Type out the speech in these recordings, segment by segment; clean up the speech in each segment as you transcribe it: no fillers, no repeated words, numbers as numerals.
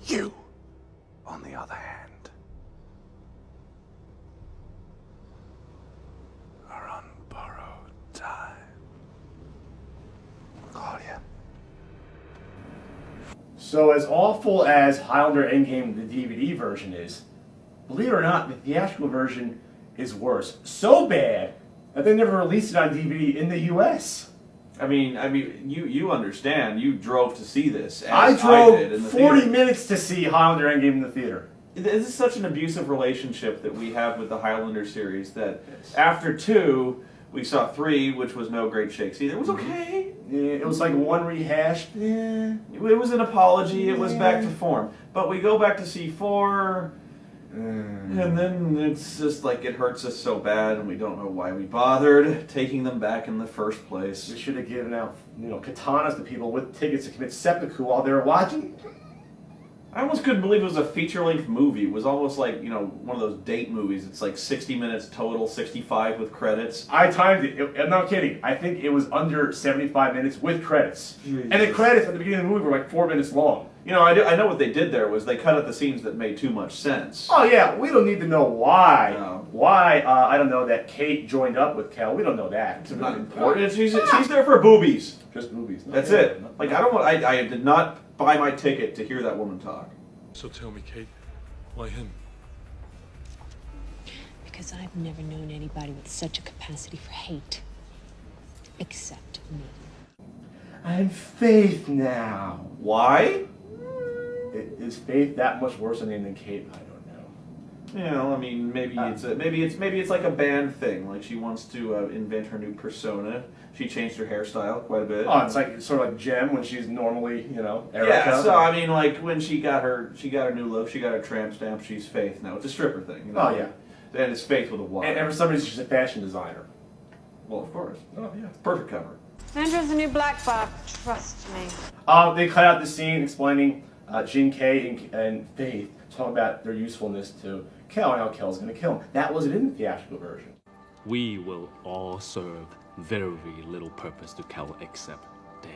You, on the other hand, are on borrowed time. Claudia. So as awful as Highlander Endgame, the DVD version is, believe it or not, the theatrical version is worse. So bad that they never released it on DVD in the U.S. I mean, you understand. You drove to see this. As I drove did in the 40 theater. minutes to see Highlander Endgame in the theater. This is such an abusive relationship that we have with the Highlander series that after 2, we saw 3, which was no great shakes either. It was okay. Yeah, it was like one rehash. Yeah. It was an apology. It was back to form. But we go back to see 4, and then it's just like it hurts us so bad, and we don't know why we bothered taking them back in the first place. We should have given out, katanas to people with tickets to commit seppuku while they were watching. I almost couldn't believe it was a feature-length movie. It was almost like, one of those date movies. It's like 60 minutes total, 65 with credits. I timed it. I'm not kidding. I think it was under 75 minutes with credits. Jesus. And the credits at the beginning of the movie were like 4 minutes long. I know what they did there was they cut out the scenes that made too much sense. Oh yeah, we don't need to know why. No. Why, I don't know, that Kate joined up with Kel. We don't know that. It's not important. She's there for boobies. Just movies. That's it. Like, I did not buy my ticket to hear that woman talk. So tell me, Kate, why him? Because I've never known anybody with such a capacity for hate. Except me. I'm Faith now. Why? Is Faith that much worse a name than Kate? I don't know. Maybe it's like a band thing. Like she wants to invent her new persona. She changed her hairstyle quite a bit. Oh, it's sort of like Jem when she's normally, Erica. Yeah, so like when she got her new look, she got her tramp stamp. She's Faith now. It's a stripper thing. Oh yeah. And it's Faith with a Y. And for some reason she's a fashion designer. Well, of course. Oh yeah. Perfect cover. Andrew's the new black bar. Trust me. They cut out the scene explaining Jin Kay and Faith talking about their usefulness to Kel and how Kel's going to kill him. That wasn't in the theatrical version. We will all serve very little purpose to Kel except dead.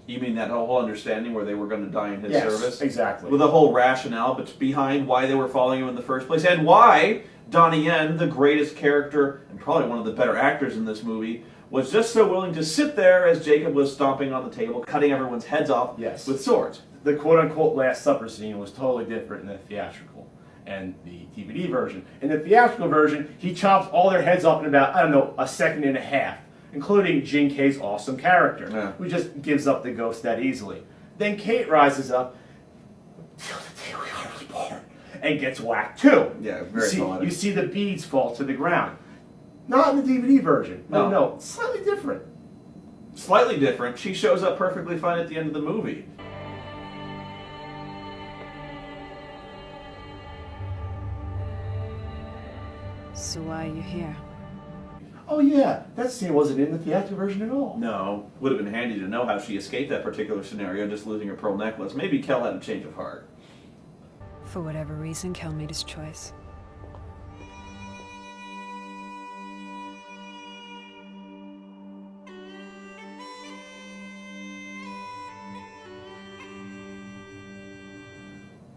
You mean that whole understanding where they were going to die in his service? Exactly. With the whole rationale behind why they were following him in the first place, and why Donnie Yen, the greatest character and probably one of the better actors in this movie, was just so willing to sit there as Jacob was stomping on the table, cutting everyone's heads off with swords. The quote-unquote Last Supper scene was totally different in the theatrical and the DVD version. In the theatrical version, he chops all their heads off in about, I don't know, a second and a half, including Jin Kay's awesome character, who just gives up the ghost that easily. Then Kate rises up, till the day we are reborn, and gets whacked too. Yeah, very poetic. You see the beads fall to the ground. Not in the DVD version. No, slightly different. Slightly different. She shows up perfectly fine at the end of the movie. So why are you here? Oh yeah, that scene wasn't in the theatrical version at all. No. Would have been handy to know how she escaped that particular scenario, just losing her pearl necklace. Maybe Kel had a change of heart. For whatever reason, Kel made his choice.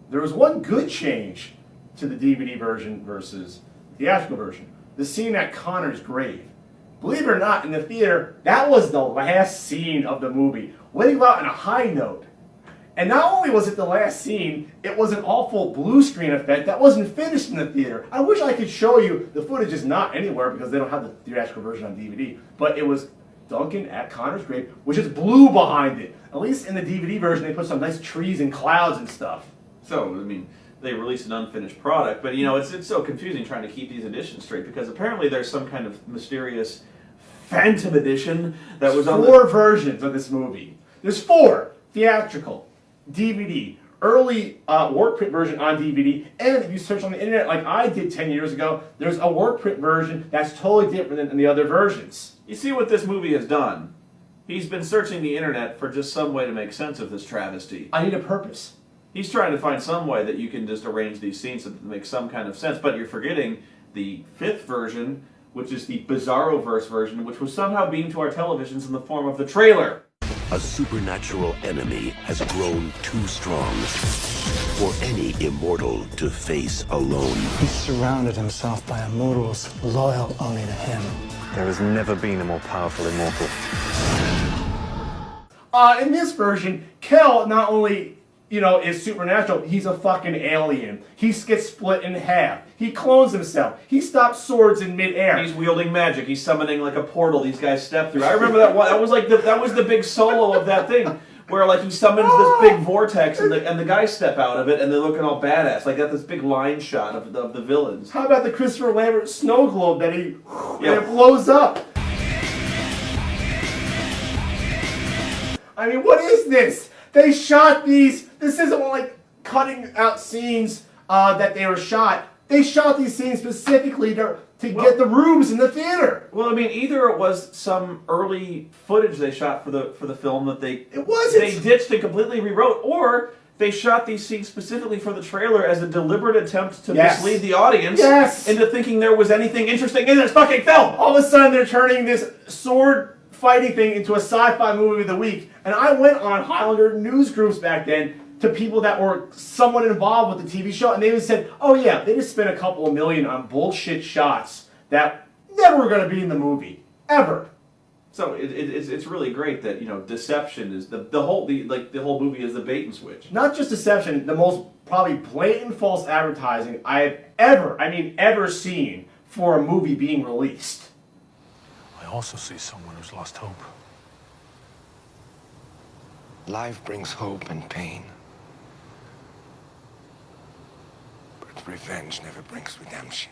There was one good change to the DVD version versus the theatrical version. The scene at Connor's grave. Believe it or not, in the theater, that was the last scene of the movie. Way to go out on a high note. And not only was it the last scene, it was an awful blue screen effect that wasn't finished in the theater. I wish I could show you. The footage is not anywhere because they don't have the theatrical version on DVD. But it was Duncan at Connor's grave, which is blue behind it. At least in the DVD version, they put some nice trees and clouds and stuff. So, they released an unfinished product, but it's so confusing trying to keep these editions straight because apparently there's some kind of mysterious Phantom Edition that was on four versions of this movie. There's 4 theatrical, DVD, early work print version on DVD, and if you search on the internet like I did 10 years ago, there's a work print version that's totally different than the other versions. You see what this movie has done? He's been searching the internet for just some way to make sense of this travesty. I need a purpose. He's trying to find some way that you can just arrange these scenes so that they make some kind of sense, but you're forgetting the 5th version, which is the Bizarro-verse version, which was somehow beamed to our televisions in the form of the trailer. A supernatural enemy has grown too strong for any immortal to face alone. He surrounded himself by immortals loyal only to him. There has never been a more powerful immortal. In this version, Kel not only, is supernatural, he's a fucking alien. He gets split in half. He clones himself. He stops swords in midair. He's wielding magic. He's summoning like a portal these guys step through. I remember that one. That was the big solo of that thing. Where like he summons this big vortex and the guys step out of it and they're looking all badass. Like got this big line shot of the villains. How about the Christopher Lambert snow globe that and it blows up? I mean, what is this? They shot these. This isn't like cutting out scenes that they were shot. They shot these scenes specifically to get the rooms in the theater. Well, I mean, either it was some early footage they shot for the film that they ditched and completely rewrote, or they shot these scenes specifically for the trailer as a deliberate attempt to mislead the audience into thinking there was anything interesting in this fucking film. All of a sudden, they're turning this sword fighting thing into a sci-fi movie of the week, and I went on Highlander news groups back then to people that were somewhat involved with the TV show, and they would said, "Oh yeah, they just spent a couple of million on bullshit shots that never were going to be in the movie ever." So it's really great that deception is the whole movie is the bait and switch. Not just deception, the most probably blatant false advertising I have ever seen for a movie being released. I also see someone who's lost hope. Life brings hope and pain. But revenge never brings redemption.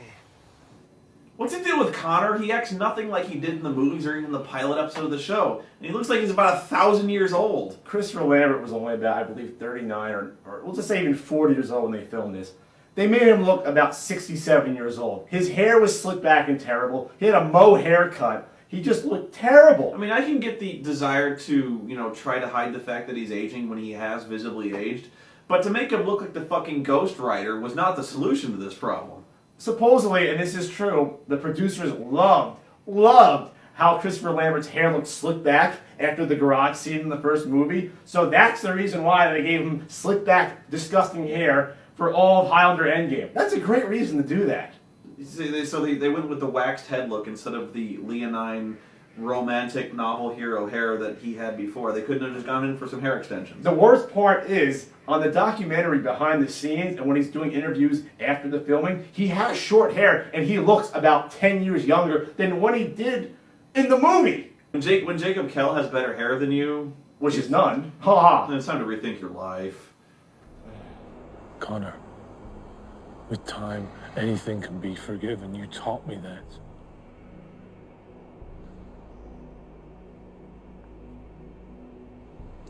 What's it do with Connor? He acts nothing like he did in the movies or even the pilot episode of the show. And he looks like he's about 1,000 years old. Christopher Lambert was only about, I believe, 39 or we'll just say even 40 years old when they filmed this. They made him look about 67 years old. His hair was slicked back and terrible. He had a Moe haircut. He just looked terrible. I mean, I can get the desire to, try to hide the fact that he's aging when he has visibly aged. But to make him look like the fucking Ghost Rider was not the solution to this problem. Supposedly, and this is true, the producers loved how Christopher Lambert's hair looked slicked back after the garage scene in the first movie. So that's the reason why they gave him slicked back, disgusting hair for all of Highlander Endgame. That's a great reason to do that. So they went with the waxed head look instead of the leonine romantic novel hero hair that he had before. They couldn't have just gone in for some hair extensions. The worst part is, on the documentary behind the scenes and when he's doing interviews after the filming, he has short hair and he looks about 10 years younger than what he did in the movie. When Jacob Kell has better hair than you... Which is none. Ha ha. Then it's time to rethink your life. Connor, with time, anything can be forgiven. You taught me that.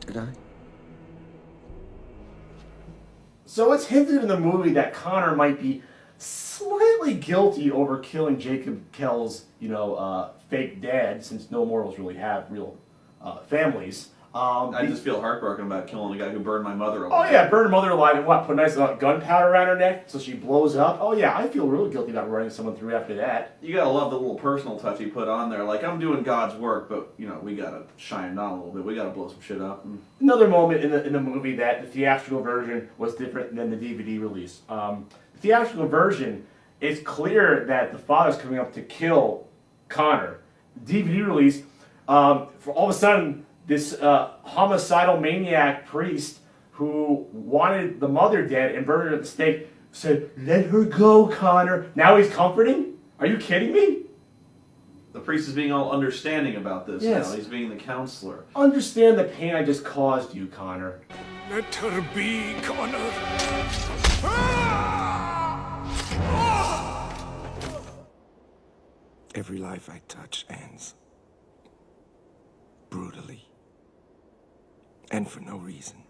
Did I? So it's hinted in the movie that Connor might be slightly guilty over killing Jacob Kell's, fake dad, since no mortals really have real families. I just feel heartbroken about killing the guy who burned my mother alive. Oh yeah, burned her mother alive and what? Put a nice gunpowder around her neck so she blows up? Oh yeah, I feel really guilty about running someone through after that. You gotta love the little personal touch he put on there. Like, I'm doing God's work, but, we gotta shine down a little bit. We gotta blow some shit up. Another moment in the movie that the theatrical version was different than the DVD release. The theatrical version, it's clear that the father's coming up to kill Connor. The DVD release, for all of a sudden, this homicidal maniac priest who wanted the mother dead and burned her at the stake said, "Let her go, Connor." Now he's comforting? Are you kidding me? The priest is being all understanding about this now. He's being the counselor. Understand the pain I just caused you, Connor. Let her be, Connor. Every life I touch ends. Brutally. And for no reason.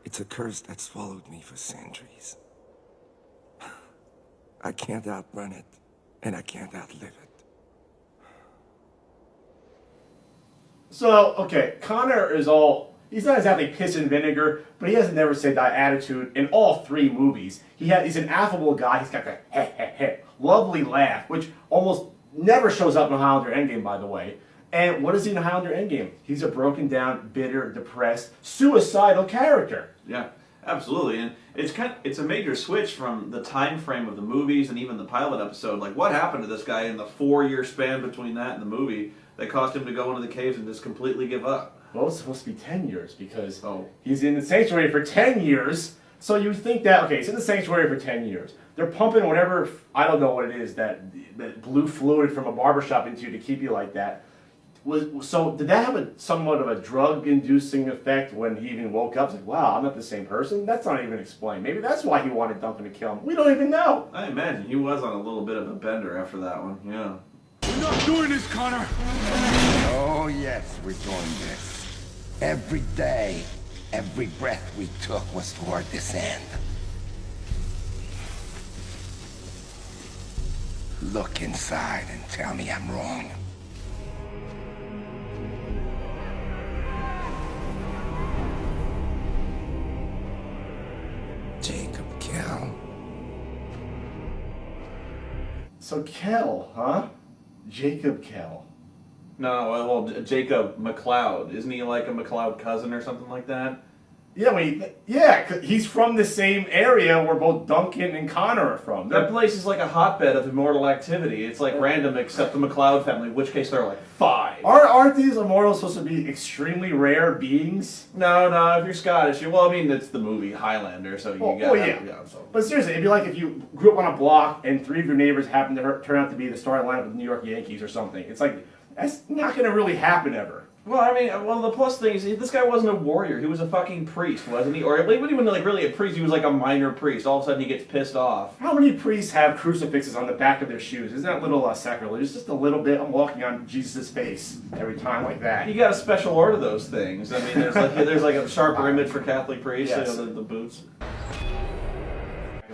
It's a curse that's followed me for centuries. I can't outrun it, and I can't outlive it. So, okay, Connor is he's not exactly piss and vinegar, but he has a never say die attitude in all three movies. He's an affable guy, he's got the heh heh heh, lovely laugh, which almost never shows up in Highlander Endgame, by the way. And what is he in Highlander Endgame? He's a broken down, bitter, depressed, suicidal character. Yeah, absolutely. And it's a major switch from the time frame of the movies and even the pilot episode. Like, what happened to this guy in the 4-year span between that and the movie that caused him to go into the caves and just completely give up? Well, it's supposed to be 10 years because he's in the sanctuary for 10 years. So you think that, okay, he's in the sanctuary for 10 years. They're pumping whatever, I don't know what it is, that blue fluid from a barbershop into you to keep you like that. So did that have somewhat of a drug-inducing effect when he even woke up? It's like, wow, I'm not the same person? That's not even explained. Maybe that's why he wanted Duncan to kill him. We don't even know. I imagine he was on a little bit of a bender after that one, yeah. We're not doing this, Connor! Oh, yes, we're doing this. Every day, every breath we took was toward this end. Look inside and tell me I'm wrong. Jacob Kell. So Kell, huh? Jacob Kell. No, well, Jacob McLeod. Isn't he like a McLeod cousin or something like that? Yeah, 'cause he's from the same area where both Duncan and Connor are from. That place is like a hotbed of immortal activity. It's like random except the McLeod family, in which case there are like 5. Aren't these immortals supposed to be extremely rare beings? No, if you're Scottish, well, I mean, it's the movie Highlander, so you got so. But seriously, it'd be like if you grew up on a block and 3 of your neighbors happened to turn out to be the starting lineup of the New York Yankees or something. It's like, that's not going to really happen ever. Well, I mean, the plus thing is, this guy wasn't a warrior. He was a fucking priest, wasn't he? Or he wasn't even like really a priest. He was like a minor priest. All of a sudden, he gets pissed off. How many priests have crucifixes on the back of their shoes? Isn't that a little sacrilegious? Just a little bit. I'm walking on Jesus' face every time like that. You got a special order of those things. I mean, there's like a sharper image for Catholic priests. Yes. You know, the boots.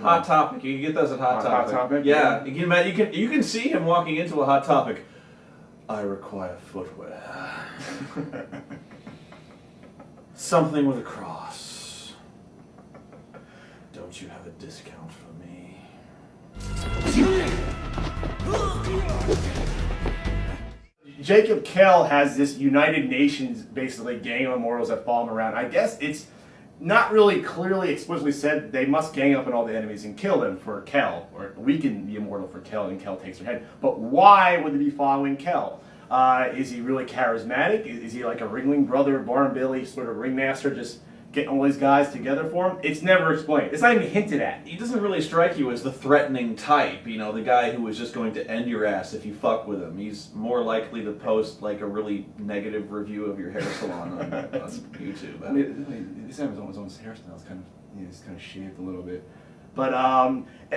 Hot Topic. You can get those at Hot Topic. Hot Topic. Yeah, you can see him walking into a Hot Topic. I require footwear. Something with a cross. Don't you have a discount for me? Jacob Kell has this United Nations, basically, gang of immortals that follow him around. I guess it's not really clearly explicitly said they must gang up on all the enemies and kill them for Kell, or weaken the immortal for Kell, and Kell takes their head. But why would they be following Kell? Is he really charismatic? Is he like a Ringling Brother, Barn Billy sort of ringmaster, just getting all these guys together for him? It's never explained. It's not even hinted at. He doesn't really strike you as the threatening type, you know, the guy who is just going to end your ass if you fuck with him. He's more likely to post like a really negative review of your hair salon on YouTube. His own hairstyle is kind of shaved a little bit. But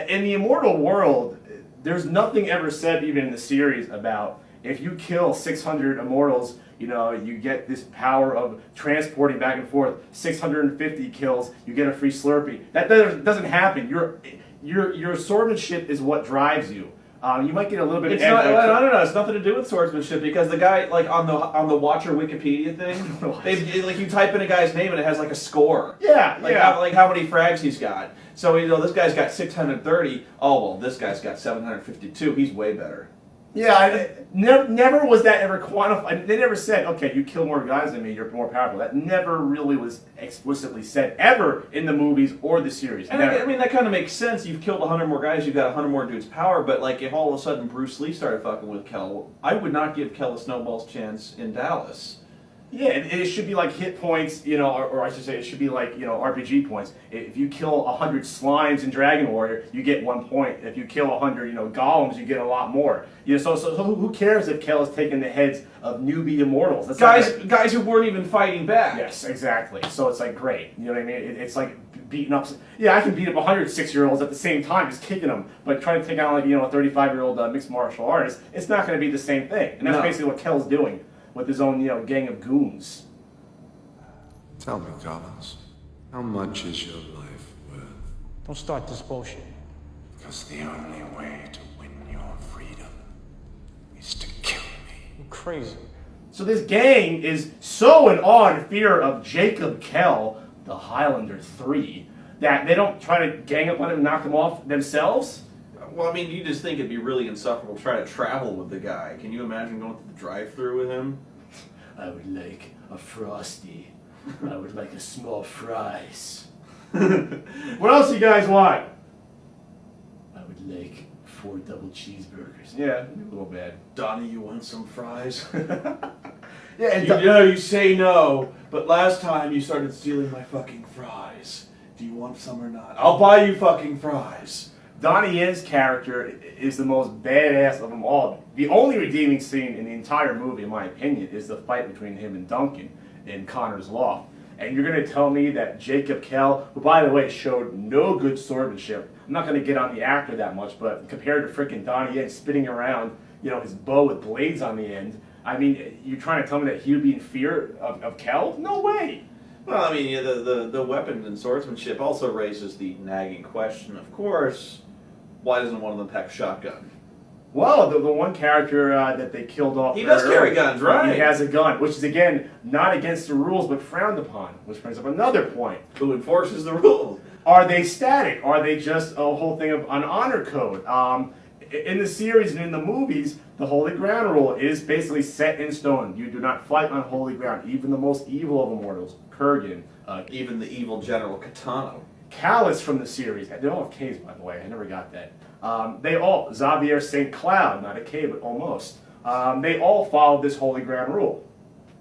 in the immortal world, there's nothing ever said, even in the series, about if you kill 600 immortals, you know, you get this power of transporting back and forth. 650 kills, you get a free Slurpee. That doesn't happen. Your swordsmanship is what drives you. You might get a little bit of I don't know. It's nothing to do with swordsmanship because the guy, like on the Watcher Wikipedia thing, like you type in a guy's name and it has like a score. Yeah, like how many frags he's got. So you know this guy's got 630. Oh well, this guy's got 752. He's way better. Yeah, never was that ever quantified. They never said, okay, you kill more guys than me, you're more powerful. That never really was explicitly said, ever, in the movies or the series. And I mean, that kind of makes sense. You've killed 100 more guys, you've got 100 more dudes' power, but like if all of a sudden Bruce Lee started fucking with Kell, I would not give Kell a snowball's chance in Dallas. Yeah, it should be like hit points, you know, or I should say it should be like, you know, RPG points. If you kill 100 slimes in Dragon Warrior, you get 1 point. If you kill 100, you know, golems, you get a lot more. You know, so who cares if Kell has taken the heads of newbie immortals? That's guys who weren't even fighting back. Yes, exactly. So it's like great. You know what I mean? It's like beating up. Yeah, I can beat up 100 6-year-olds at the same time, just kicking them. But trying to take out like, you know, a 35-year-old mixed martial artist, it's not going to be the same thing. And that's basically what Kell's doing with his own, you know, gang of goons. Tell me, Carlos, how much is your life worth? Don't start this bullshit. Because the only way to win your freedom is to kill me. You're crazy. So this gang is so in awe and fear of Jacob Kell, the Highlander 3, that they don't try to gang up on him and knock him off themselves? Well, I mean, you just think it'd be really insufferable to try to travel with the guy. Can you imagine going through the drive-thru with him? I would like a Frosty. I would like a small fries. What else do you guys want? I would like 4 double cheeseburgers. Yeah, a little bad. Donnie, you want some fries? Yeah, and you know you say no, but last time you started stealing my fucking fries. Do you want some or not? I'll buy you fucking fries. Donnie Yen's character is the most badass of them all. The only redeeming scene in the entire movie, in my opinion, is the fight between him and Duncan in Connor's loft. And you're going to tell me that Jacob Kell, who by the way showed no good swordsmanship, I'm not going to get on the actor that much, but compared to frickin' Donnie Yen spinning around, you know, his bow with blades on the end, I mean, you're trying to tell me that he would be in fear of Kell? No way! Well, I mean, the weapons and swordsmanship also raises the nagging question, of course, why doesn't one of them pack a shotgun? Well, the one character that they killed off... He does carry guns, right? He has a gun, which is, again, not against the rules, but frowned upon, which brings up another point. Who enforces the rules? Are they static? Are they just a whole thing of an honor code? In the series and in the movies, the Holy Ground rule is basically set in stone. You do not fight on holy ground. Even the most evil of immortals, Kurgan. Even the evil General Katana. Callus from the series. They all have Ks, by the way. I never got that. They all, Xavier St. Cloud, not a K, but almost. They all followed this Holy Ground rule.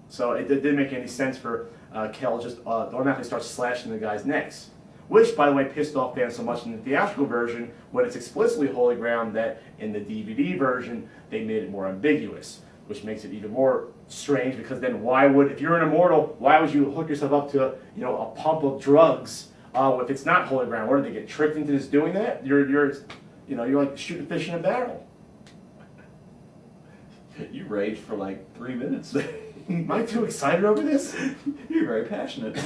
So it didn't make any sense for Kell just automatically start slashing the guy's necks. Which, by the way, pissed off fans so much in the theatrical version when it's explicitly Holy Ground that in the DVD version they made it more ambiguous, which makes it even more strange because then why would, if you're an immortal, why would you hook yourself up to, you know, a pump of drugs if it's not Holy Ground? What, did they get tricked into just doing that? You're like shooting fish in a barrel. You raged for like 3 minutes. Am I too excited over this? You're very passionate.